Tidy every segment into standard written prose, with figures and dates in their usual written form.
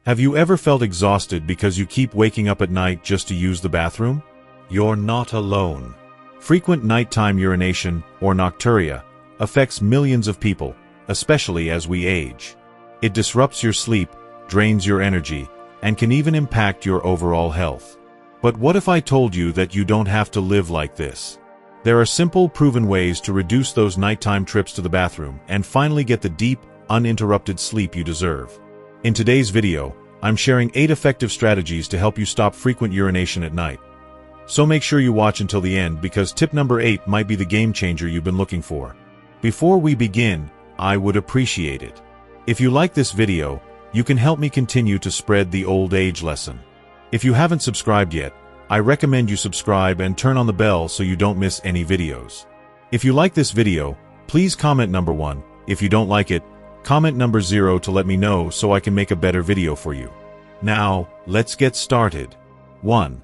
Have you ever felt exhausted because you keep waking up at night just to use the bathroom? You're not alone. Frequent nighttime urination, or nocturia, affects millions of people, especially as we age. It disrupts your sleep, drains your energy, and can even impact your overall health. But what if I told you that you don't have to live like this? There are simple, proven ways to reduce those nighttime trips to the bathroom and finally get the deep, uninterrupted sleep you deserve. In today's video, I'm sharing 8 effective strategies to help you stop frequent urination at night. So make sure you watch until the end because tip number 8 might be the game changer you've been looking for. Before we begin, I would appreciate it if you like this video, you can help me continue to spread the old age lesson. If you haven't subscribed yet, I recommend you subscribe and turn on the bell so you don't miss any videos. If you like this video, please comment number 1. If you don't like it, comment number 0 to let me know so I can make a better video for you. Now, let's get started. 1.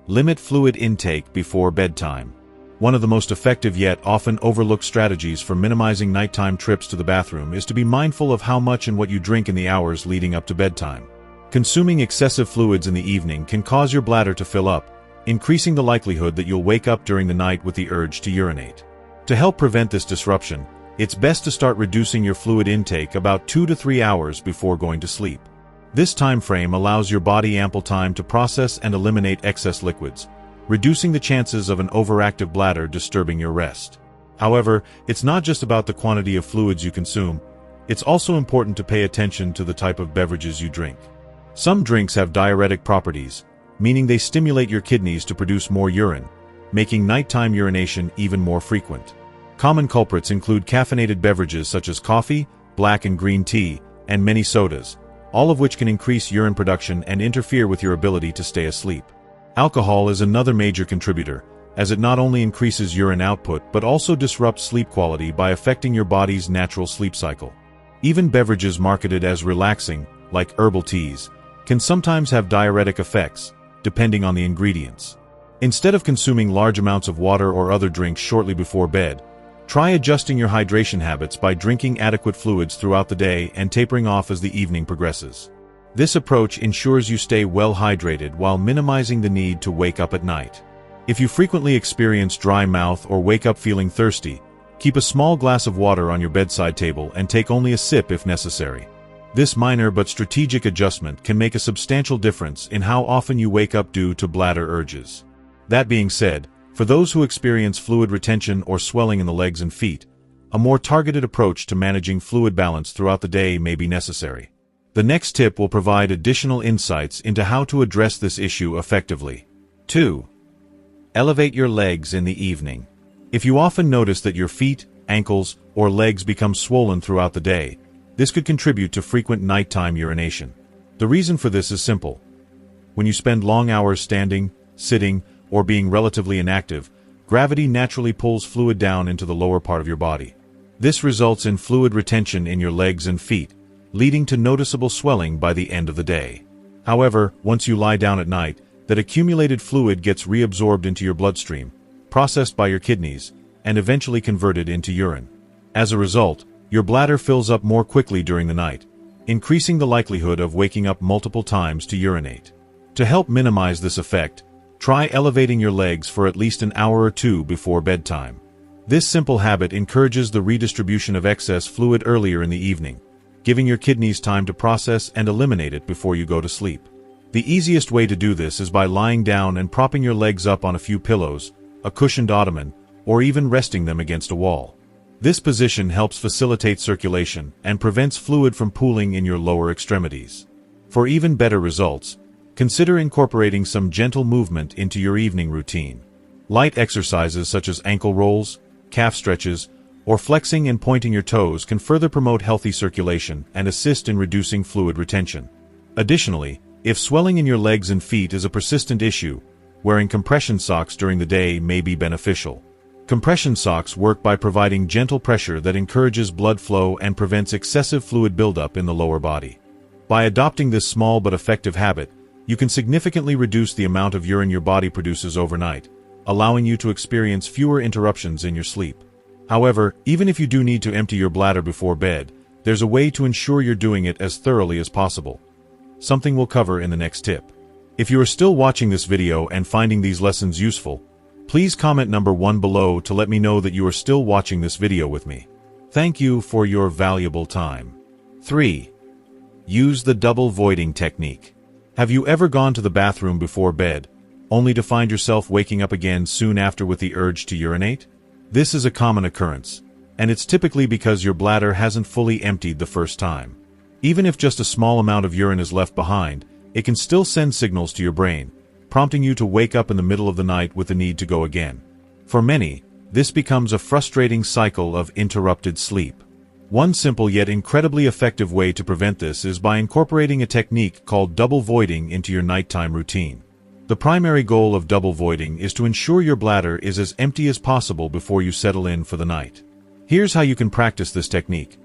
Limit fluid intake before bedtime. One of the most effective yet often overlooked strategies for minimizing nighttime trips to the bathroom is to be mindful of how much and what you drink in the hours leading up to bedtime. Consuming excessive fluids in the evening can cause your bladder to fill up, increasing the likelihood that you'll wake up during the night with the urge to urinate. To help prevent this disruption, it's best to start reducing your fluid intake about 2 to 3 hours before going to sleep. This time frame allows your body ample time to process and eliminate excess liquids, reducing the chances of an overactive bladder disturbing your rest. However, it's not just about the quantity of fluids you consume, it's also important to pay attention to the type of beverages you drink. Some drinks have diuretic properties, meaning they stimulate your kidneys to produce more urine, making nighttime urination even more frequent. Common culprits include caffeinated beverages such as coffee, black and green tea, and many sodas, all of which can increase urine production and interfere with your ability to stay asleep. Alcohol is another major contributor, as it not only increases urine output but also disrupts sleep quality by affecting your body's natural sleep cycle. Even beverages marketed as relaxing, like herbal teas, can sometimes have diuretic effects, depending on the ingredients. Instead of consuming large amounts of water or other drinks shortly before bed, try adjusting your hydration habits by drinking adequate fluids throughout the day and tapering off as the evening progresses. This approach ensures you stay well hydrated while minimizing the need to wake up at night. If you frequently experience dry mouth or wake up feeling thirsty, keep a small glass of water on your bedside table and take only a sip if necessary. This minor but strategic adjustment can make a substantial difference in how often you wake up due to bladder urges. That being said, for those who experience fluid retention or swelling in the legs and feet, a more targeted approach to managing fluid balance throughout the day may be necessary. The next tip will provide additional insights into how to address this issue effectively. 2. Elevate your legs in the evening. If you often notice that your feet, ankles, or legs become swollen throughout the day, this could contribute to frequent nighttime urination. The reason for this is simple. When you spend long hours standing, sitting, or being relatively inactive, gravity naturally pulls fluid down into the lower part of your body. This results in fluid retention in your legs and feet, leading to noticeable swelling by the end of the day. However, once you lie down at night, that accumulated fluid gets reabsorbed into your bloodstream, processed by your kidneys, and eventually converted into urine. As a result, your bladder fills up more quickly during the night, increasing the likelihood of waking up multiple times to urinate. To help minimize this effect, try elevating your legs for at least an hour or 2 before bedtime. This simple habit encourages the redistribution of excess fluid earlier in the evening, giving your kidneys time to process and eliminate it before you go to sleep. The easiest way to do this is by lying down and propping your legs up on a few pillows, a cushioned ottoman, or even resting them against a wall. This position helps facilitate circulation and prevents fluid from pooling in your lower extremities. For even better results, consider incorporating some gentle movement into your evening routine. Light exercises such as ankle rolls, calf stretches, or flexing and pointing your toes can further promote healthy circulation and assist in reducing fluid retention. Additionally, if swelling in your legs and feet is a persistent issue, wearing compression socks during the day may be beneficial. Compression socks work by providing gentle pressure that encourages blood flow and prevents excessive fluid buildup in the lower body. By adopting this small but effective habit, you can significantly reduce the amount of urine your body produces overnight, allowing you to experience fewer interruptions in your sleep. However, even if you do need to empty your bladder before bed, there's a way to ensure you're doing it as thoroughly as possible. something we'll cover in the next tip. If you are still watching this video and finding these lessons useful, please comment number 1 below to let me know that you are still watching this video with me. Thank you for your valuable time. 3. Use the double voiding technique. Have you ever gone to the bathroom before bed, only to find yourself waking up again soon after with the urge to urinate? This is a common occurrence, and it's typically because your bladder hasn't fully emptied the first time. Even if just a small amount of urine is left behind, it can still send signals to your brain, prompting you to wake up in the middle of the night with the need to go again. For many, this becomes a frustrating cycle of interrupted sleep. One simple yet incredibly effective way to prevent this is by incorporating a technique called double voiding into your nighttime routine. The primary goal of double voiding is to ensure your bladder is as empty as possible before you settle in for the night. Here's how you can practice this technique.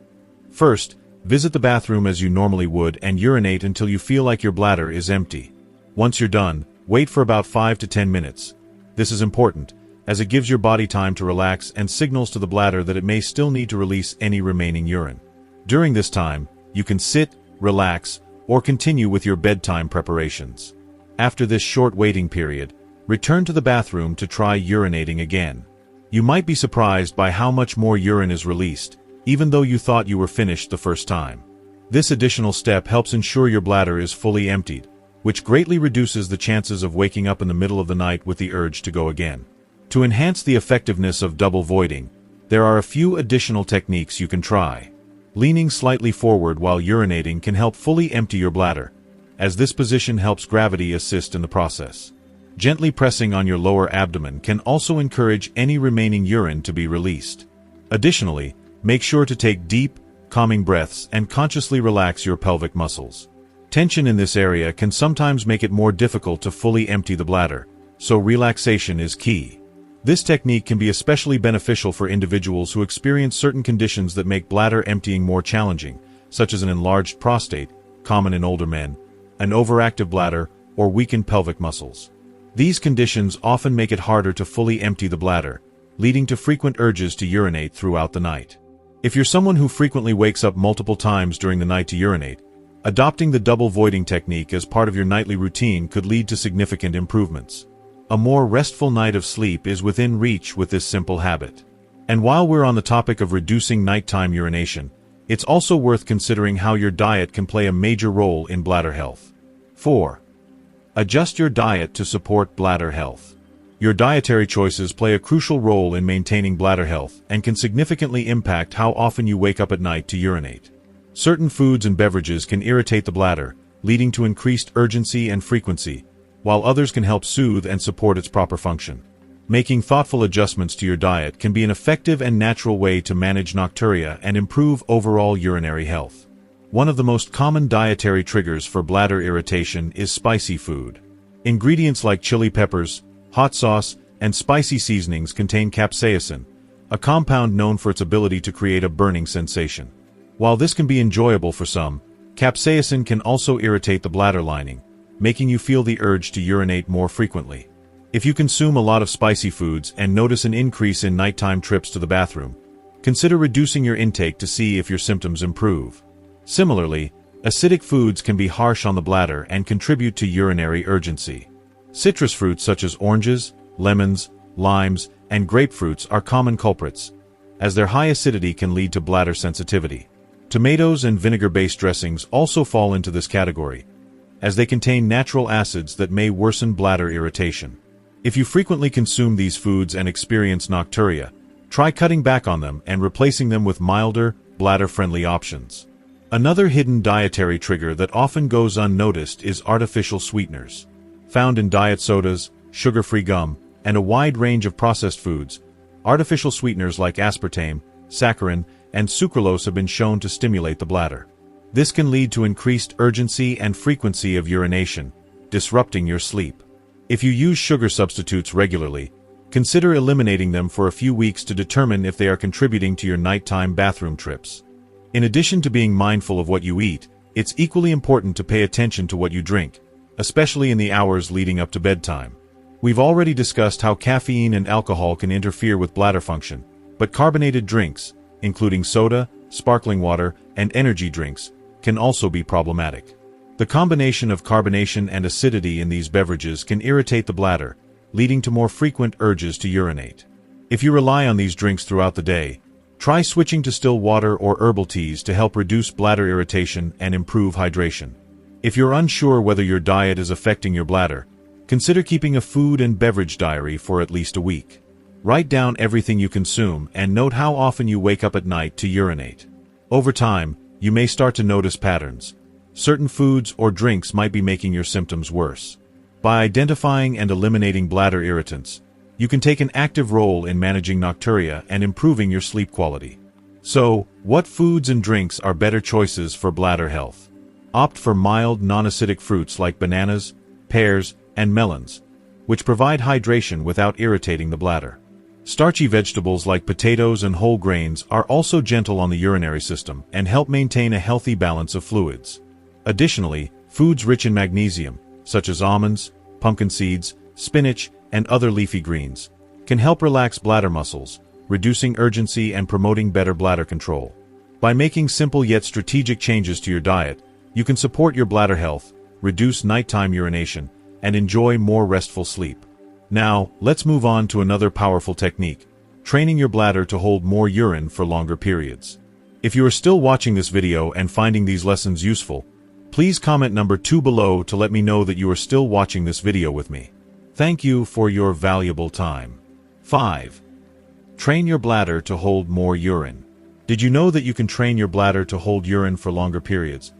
First, visit the bathroom as you normally would and urinate until you feel like your bladder is empty. Once you're done, wait for about 5 to 10 minutes. This is important, as it gives your body time to relax and signals to the bladder that it may still need to release any remaining urine. During this time, you can sit, relax, or continue with your bedtime preparations. After this short waiting period, return to the bathroom to try urinating again. You might be surprised by how much more urine is released, even though you thought you were finished the first time. This additional step helps ensure your bladder is fully emptied, which greatly reduces the chances of waking up in the middle of the night with the urge to go again. To enhance the effectiveness of double voiding, there are a few additional techniques you can try. Leaning slightly forward while urinating can help fully empty your bladder, as this position helps gravity assist in the process. Gently pressing on your lower abdomen can also encourage any remaining urine to be released. Additionally, make sure to take deep, calming breaths and consciously relax your pelvic muscles. Tension in this area can sometimes make it more difficult to fully empty the bladder, so relaxation is key. This technique can be especially beneficial for individuals who experience certain conditions that make bladder emptying more challenging, such as an enlarged prostate, common in older men, an overactive bladder, or weakened pelvic muscles. These conditions often make it harder to fully empty the bladder, leading to frequent urges to urinate throughout the night. If you're someone who frequently wakes up multiple times during the night to urinate, adopting the double voiding technique as part of your nightly routine could lead to significant improvements. A more restful night of sleep is within reach with this simple habit. And while we're on the topic of reducing nighttime urination, it's also worth considering how your diet can play a major role in bladder health. 4. Adjust your diet to support bladder health. Your dietary choices play a crucial role in maintaining bladder health and can significantly impact how often you wake up at night to urinate. Certain foods and beverages can irritate the bladder, leading to increased urgency and frequency, while others can help soothe and support its proper function. Making thoughtful adjustments to your diet can be an effective and natural way to manage nocturia and improve overall urinary health. One of the most common dietary triggers for bladder irritation is spicy food. Ingredients like chili peppers, hot sauce, and spicy seasonings contain capsaicin, a compound known for its ability to create a burning sensation. While this can be enjoyable for some, capsaicin can also irritate the bladder lining, making you feel the urge to urinate more frequently. If you consume a lot of spicy foods and notice an increase in nighttime trips to the bathroom, consider reducing your intake to see if your symptoms improve. Similarly, acidic foods can be harsh on the bladder and contribute to urinary urgency. Citrus fruits such as oranges, lemons, limes, and grapefruits are common culprits, as their high acidity can lead to bladder sensitivity. Tomatoes and vinegar-based dressings also fall into this category, as they contain natural acids that may worsen bladder irritation. If you frequently consume these foods and experience nocturia, try cutting back on them and replacing them with milder, bladder-friendly options. Another hidden dietary trigger that often goes unnoticed is artificial sweeteners. Found in diet sodas, sugar-free gum, and a wide range of processed foods, artificial sweeteners like aspartame, saccharin, and sucralose have been shown to stimulate the bladder. This can lead to increased urgency and frequency of urination, disrupting your sleep. If you use sugar substitutes regularly, consider eliminating them for a few weeks to determine if they are contributing to your nighttime bathroom trips. In addition to being mindful of what you eat, it's equally important to pay attention to what you drink, especially in the hours leading up to bedtime. We've already discussed how caffeine and alcohol can interfere with bladder function, but carbonated drinks, including soda, sparkling water, and energy drinks, can also be problematic. The combination of carbonation and acidity in these beverages can irritate the bladder, leading to more frequent urges to urinate. If you rely on these drinks throughout the day, try switching to still water or herbal teas to help reduce bladder irritation and improve hydration. If you're unsure whether your diet is affecting your bladder, consider keeping a food and beverage diary for at least a week. Write down everything you consume and note how often you wake up at night to urinate. Over time, you may start to notice patterns. Certain foods or drinks might be making your symptoms worse. By identifying and eliminating bladder irritants, you can take an active role in managing nocturia and improving your sleep quality. So, what foods and drinks are better choices for bladder health? Opt for mild, non-acidic fruits like bananas, pears, and melons, which provide hydration without irritating the bladder. Starchy vegetables like potatoes and whole grains are also gentle on the urinary system and help maintain a healthy balance of fluids. Additionally, foods rich in magnesium, such as almonds, pumpkin seeds, spinach, and other leafy greens, can help relax bladder muscles, reducing urgency and promoting better bladder control. By making simple yet strategic changes to your diet, you can support your bladder health, reduce nighttime urination, and enjoy more restful sleep. Now, let's move on to another powerful technique, training your bladder to hold more urine for longer periods. If you are still watching this video and finding these lessons useful, please comment number 2 below to let me know that you are still watching this video with me. Thank you for your valuable time. 5. Train your bladder to hold more urine. Did you know that you can train your bladder to hold urine for longer periods,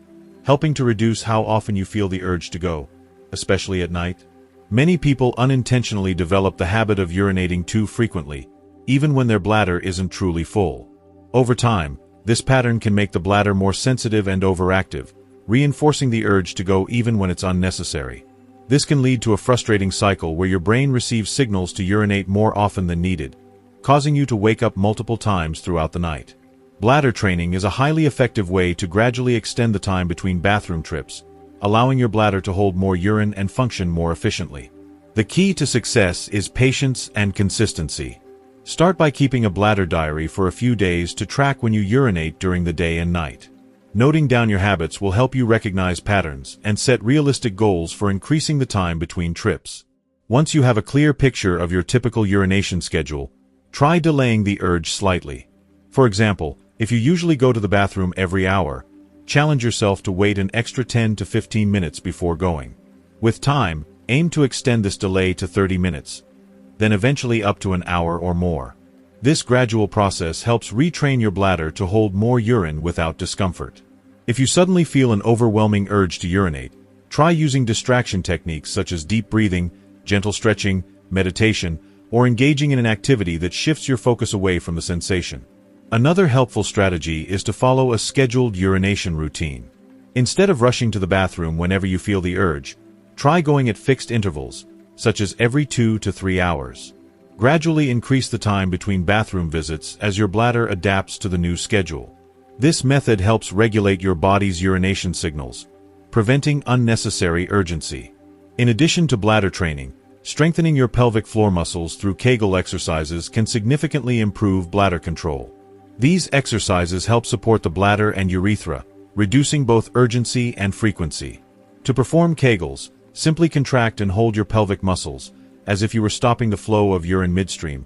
helping to reduce how often you feel the urge to go, especially at night? Many people unintentionally develop the habit of urinating too frequently, even when their bladder isn't truly full. Over time, this pattern can make the bladder more sensitive and overactive, reinforcing the urge to go even when it's unnecessary. This can lead to a frustrating cycle where your brain receives signals to urinate more often than needed, causing you to wake up multiple times throughout the night. Bladder training is a highly effective way to gradually extend the time between bathroom trips, allowing your bladder to hold more urine and function more efficiently. The key to success is patience and consistency. Start by keeping a bladder diary for a few days to track when you urinate during the day and night. Noting down your habits will help you recognize patterns and set realistic goals for increasing the time between trips. Once you have a clear picture of your typical urination schedule, try delaying the urge slightly. For example, if you usually go to the bathroom every hour, challenge yourself to wait an extra 10 to 15 minutes before going. With time, aim to extend this delay to 30 minutes, then eventually up to an hour or more. This gradual process helps retrain your bladder to hold more urine without discomfort. If you suddenly feel an overwhelming urge to urinate, try using distraction techniques such as deep breathing, gentle stretching, meditation, or engaging in an activity that shifts your focus away from the sensation. Another helpful strategy is to follow a scheduled urination routine. Instead of rushing to the bathroom whenever you feel the urge, try going at fixed intervals, such as every 2 to 3 hours. Gradually increase the time between bathroom visits as your bladder adapts to the new schedule. This method helps regulate your body's urination signals, preventing unnecessary urgency. In addition to bladder training, strengthening your pelvic floor muscles through Kegel exercises can significantly improve bladder control. These exercises help support the bladder and urethra, reducing both urgency and frequency. To perform Kegels, simply contract and hold your pelvic muscles, as if you were stopping the flow of urine midstream,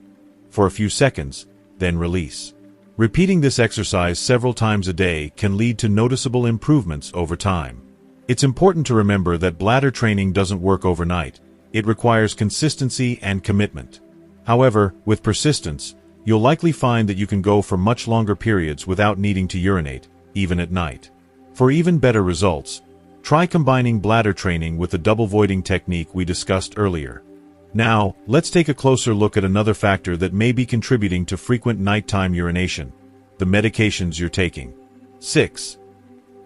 for a few seconds, then release. Repeating this exercise several times a day can lead to noticeable improvements over time. It's important to remember that bladder training doesn't work overnight. It requires consistency and commitment. However, with persistence, you'll likely find that you can go for much longer periods without needing to urinate, even at night. For even better results, try combining bladder training with the double voiding technique we discussed earlier. Now, let's take a closer look at another factor that may be contributing to frequent nighttime urination: the medications you're taking. 6.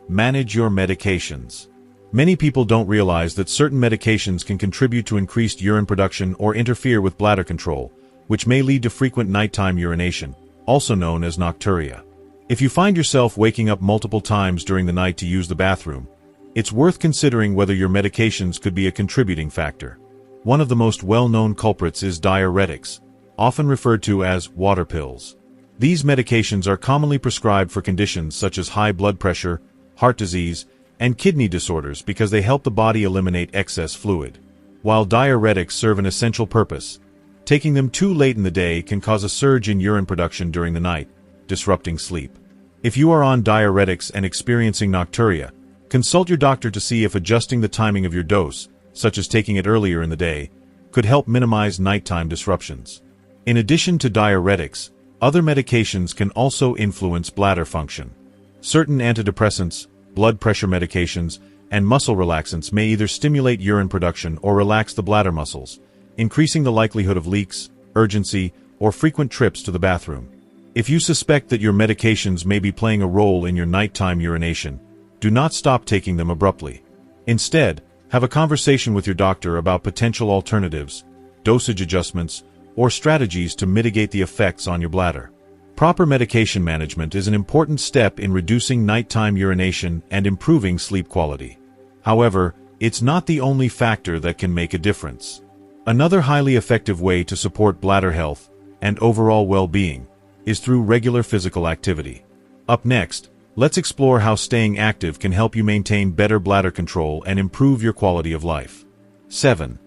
Manage your medications. Many people don't realize that certain medications can contribute to increased urine production or interfere with bladder control, which may lead to frequent nighttime urination, also known as nocturia. If you find yourself waking up multiple times during the night to use the bathroom, it's worth considering whether your medications could be a contributing factor. One of the most well-known culprits is diuretics, often referred to as water pills. These medications are commonly prescribed for conditions such as high blood pressure, heart disease, and kidney disorders because they help the body eliminate excess fluid. While diuretics serve an essential purpose, taking them too late in the day can cause a surge in urine production during the night, disrupting sleep. If you are on diuretics and experiencing nocturia, consult your doctor to see if adjusting the timing of your dose, such as taking it earlier in the day, could help minimize nighttime disruptions. In addition to diuretics, other medications can also influence bladder function. Certain antidepressants, blood pressure medications, and muscle relaxants may either stimulate urine production or relax the bladder muscles, increasing the likelihood of leaks, urgency, or frequent trips to the bathroom. If you suspect that your medications may be playing a role in your nighttime urination, do not stop taking them abruptly. Instead, have a conversation with your doctor about potential alternatives, dosage adjustments, or strategies to mitigate the effects on your bladder. Proper medication management is an important step in reducing nighttime urination and improving sleep quality. However, it's not the only factor that can make a difference. Another highly effective way to support bladder health and overall well-being is through regular physical activity. Up next, let's explore how staying active can help you maintain better bladder control and improve your quality of life. 7.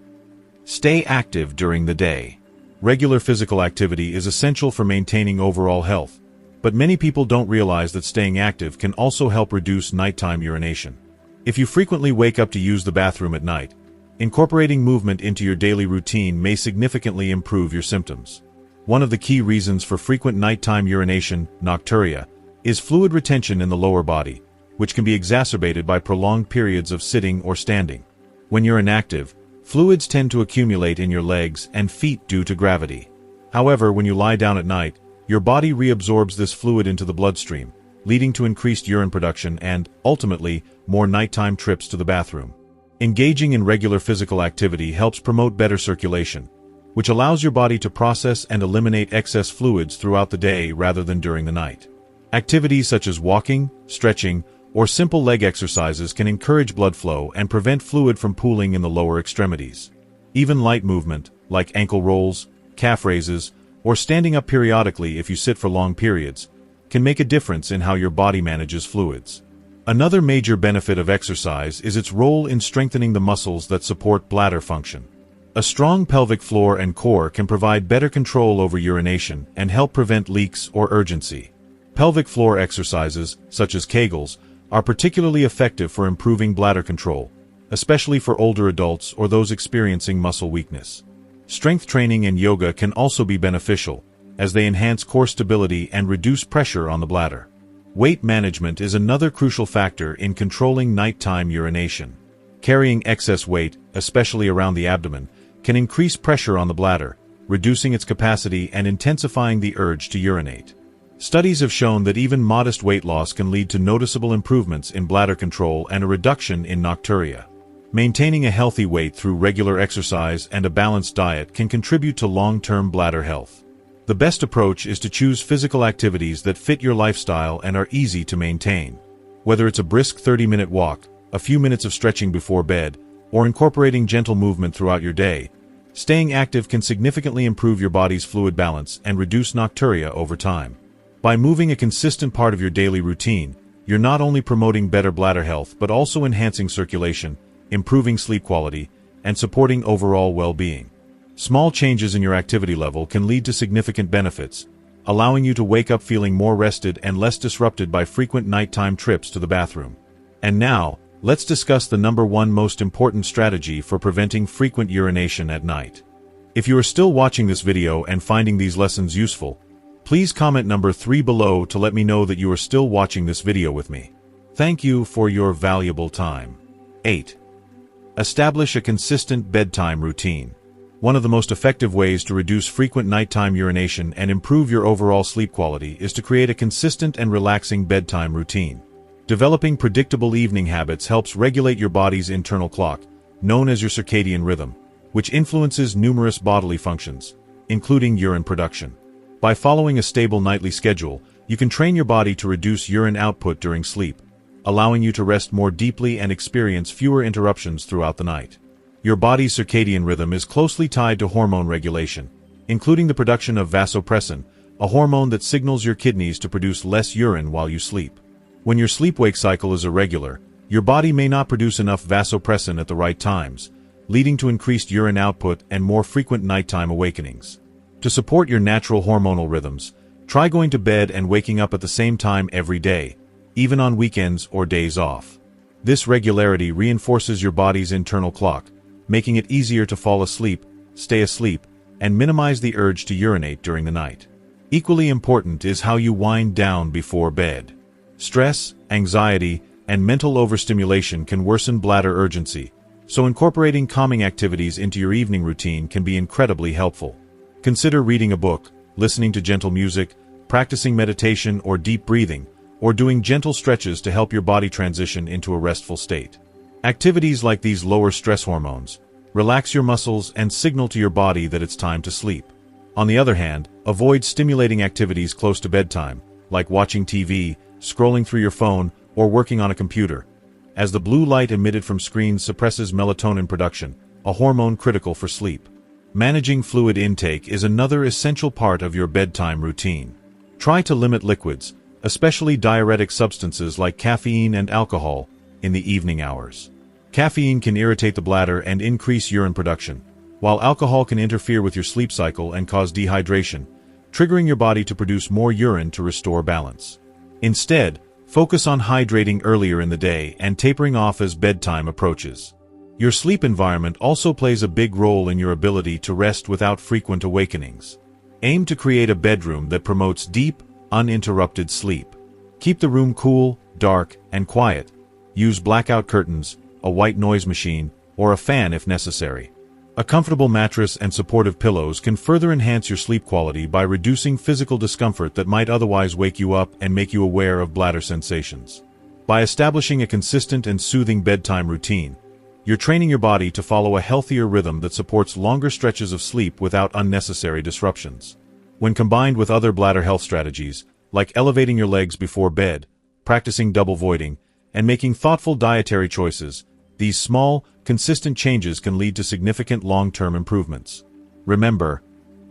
Stay active during the day. Regular physical activity is essential for maintaining overall health, but many people don't realize that staying active can also help reduce nighttime urination. If you frequently wake up to use the bathroom at night, incorporating movement into your daily routine may significantly improve your symptoms. One of the key reasons for frequent nighttime urination, nocturia, is fluid retention in the lower body, which can be exacerbated by prolonged periods of sitting or standing. When you're inactive, fluids tend to accumulate in your legs and feet due to gravity. However, when you lie down at night, your body reabsorbs this fluid into the bloodstream, leading to increased urine production and, ultimately, more nighttime trips to the bathroom. Engaging in regular physical activity helps promote better circulation, which allows your body to process and eliminate excess fluids throughout the day rather than during the night. Activities such as walking, stretching, or simple leg exercises can encourage blood flow and prevent fluid from pooling in the lower extremities. Even light movement, like ankle rolls, calf raises, or standing up periodically if you sit for long periods, can make a difference in how your body manages fluids. Another major benefit of exercise is its role in strengthening the muscles that support bladder function. A strong pelvic floor and core can provide better control over urination and help prevent leaks or urgency. Pelvic floor exercises, such as Kegels, are particularly effective for improving bladder control, especially for older adults or those experiencing muscle weakness. Strength training and yoga can also be beneficial, as they enhance core stability and reduce pressure on the bladder. Weight management is another crucial factor in controlling nighttime urination. Carrying excess weight, especially around the abdomen, can increase pressure on the bladder, reducing its capacity and intensifying the urge to urinate. Studies have shown that even modest weight loss can lead to noticeable improvements in bladder control and a reduction in nocturia. Maintaining a healthy weight through regular exercise and a balanced diet can contribute to long-term bladder health. The best approach is to choose physical activities that fit your lifestyle and are easy to maintain. Whether it's a brisk 30-minute walk, a few minutes of stretching before bed, or incorporating gentle movement throughout your day, staying active can significantly improve your body's fluid balance and reduce nocturia over time. By moving a consistent part of your daily routine, you're not only promoting better bladder health but also enhancing circulation, improving sleep quality, and supporting overall well-being. Small changes in your activity level can lead to significant benefits, allowing you to wake up feeling more rested and less disrupted by frequent nighttime trips to the bathroom. And now, let's discuss the number one most important strategy for preventing frequent urination at night. If you are still watching this video and finding these lessons useful, please comment number 3 below to let me know that you are still watching this video with me. Thank you for your valuable time. 8. Establish a consistent bedtime routine. One of the most effective ways to reduce frequent nighttime urination and improve your overall sleep quality is to create a consistent and relaxing bedtime routine. Developing predictable evening habits helps regulate your body's internal clock, known as your circadian rhythm, which influences numerous bodily functions, including urine production. By following a stable nightly schedule, you can train your body to reduce urine output during sleep, allowing you to rest more deeply and experience fewer interruptions throughout the night. Your body's circadian rhythm is closely tied to hormone regulation, including the production of vasopressin, a hormone that signals your kidneys to produce less urine while you sleep. When your sleep-wake cycle is irregular, Your body may not produce enough vasopressin at the right times, leading to increased urine output and more frequent nighttime awakenings. To support your natural hormonal rhythms, try going to bed and waking up at the same time every day, even on weekends or days off. This regularity reinforces your body's internal clock, making it easier to fall asleep, stay asleep, and minimize the urge to urinate during the night. Equally important is how you wind down before bed. Stress, anxiety, and mental overstimulation can worsen bladder urgency, so incorporating calming activities into your evening routine can be incredibly helpful. Consider reading a book, listening to gentle music, practicing meditation or deep breathing, or doing gentle stretches to help your body transition into a restful state. Activities like these lower stress hormones, relax your muscles and signal to your body that it's time to sleep. On the other hand, avoid stimulating activities close to bedtime, like watching TV, scrolling through your phone, or working on a computer, as the blue light emitted from screens suppresses melatonin production, a hormone critical for sleep. Managing fluid intake is another essential part of your bedtime routine. Try to limit liquids, especially diuretic substances like caffeine and alcohol, in the evening hours. Caffeine can irritate the bladder and increase urine production, while alcohol can interfere with your sleep cycle and cause dehydration, triggering your body to produce more urine to restore balance. Instead, focus on hydrating earlier in the day and tapering off as bedtime approaches. Your sleep environment also plays a big role in your ability to rest without frequent awakenings. Aim to create a bedroom that promotes deep, uninterrupted sleep. Keep the room cool, dark, and quiet. Use blackout curtains, a white noise machine, or a fan if necessary. A comfortable mattress and supportive pillows can further enhance your sleep quality by reducing physical discomfort that might otherwise wake you up and make you aware of bladder sensations. By establishing a consistent and soothing bedtime routine, you're training your body to follow a healthier rhythm that supports longer stretches of sleep without unnecessary disruptions. When combined with other bladder health strategies, like elevating your legs before bed, practicing double voiding, and making thoughtful dietary choices, these small, consistent changes can lead to significant long-term improvements. Remember,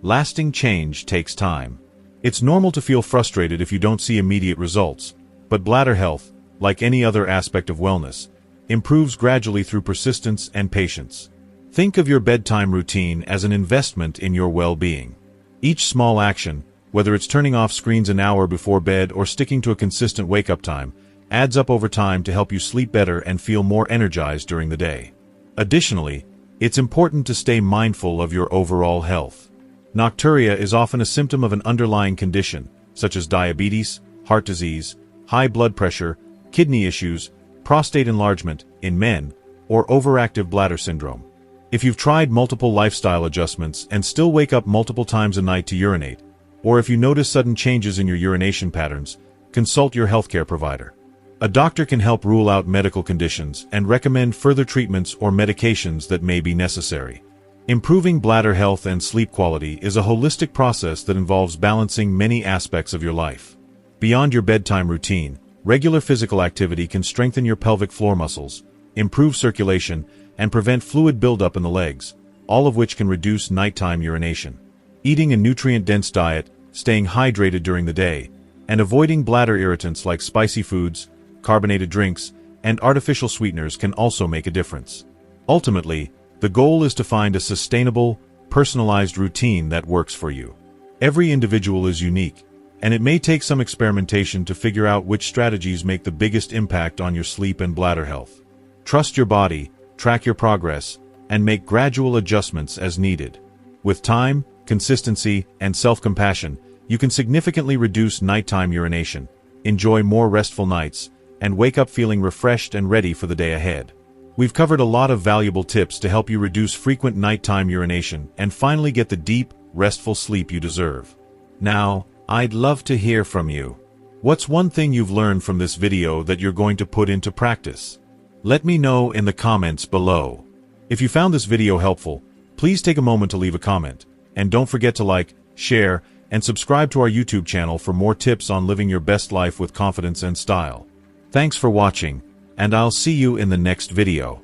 lasting change takes time. It's normal to feel frustrated if you don't see immediate results, but bladder health, like any other aspect of wellness, improves gradually through persistence and patience. Think of your bedtime routine as an investment in your well-being. Each small action, whether it's turning off screens an hour before bed or sticking to a consistent wake-up time, adds up over time to help you sleep better and feel more energized during the day. Additionally, it's important to stay mindful of your overall health. Nocturia is often a symptom of an underlying condition, such as diabetes, heart disease, high blood pressure, kidney issues, prostate enlargement in men, or overactive bladder syndrome. If you've tried multiple lifestyle adjustments and still wake up multiple times a night to urinate, or if you notice sudden changes in your urination patterns, consult your healthcare provider. A doctor can help rule out medical conditions and recommend further treatments or medications that may be necessary. Improving bladder health and sleep quality is a holistic process that involves balancing many aspects of your life. Beyond your bedtime routine, regular physical activity can strengthen your pelvic floor muscles, improve circulation, and prevent fluid buildup in the legs, all of which can reduce nighttime urination. Eating a nutrient-dense diet, staying hydrated during the day, and avoiding bladder irritants like spicy foods, carbonated drinks, and artificial sweeteners can also make a difference. Ultimately, the goal is to find a sustainable, personalized routine that works for you. Every individual is unique, and it may take some experimentation to figure out which strategies make the biggest impact on your sleep and bladder health. Trust your body, track your progress, and make gradual adjustments as needed. With time, consistency, and self-compassion, you can significantly reduce nighttime urination, enjoy more restful nights, and wake up feeling refreshed and ready for the day ahead. We've covered a lot of valuable tips to help you reduce frequent nighttime urination and finally get the deep, restful sleep you deserve. Now, I'd love to hear from you. What's one thing you've learned from this video that you're going to put into practice? Let me know in the comments below. If you found this video helpful, please take a moment to leave a comment, and don't forget to like, share, and subscribe to our YouTube channel for more tips on living your best life with confidence and style. Thanks for watching, and I'll see you in the next video.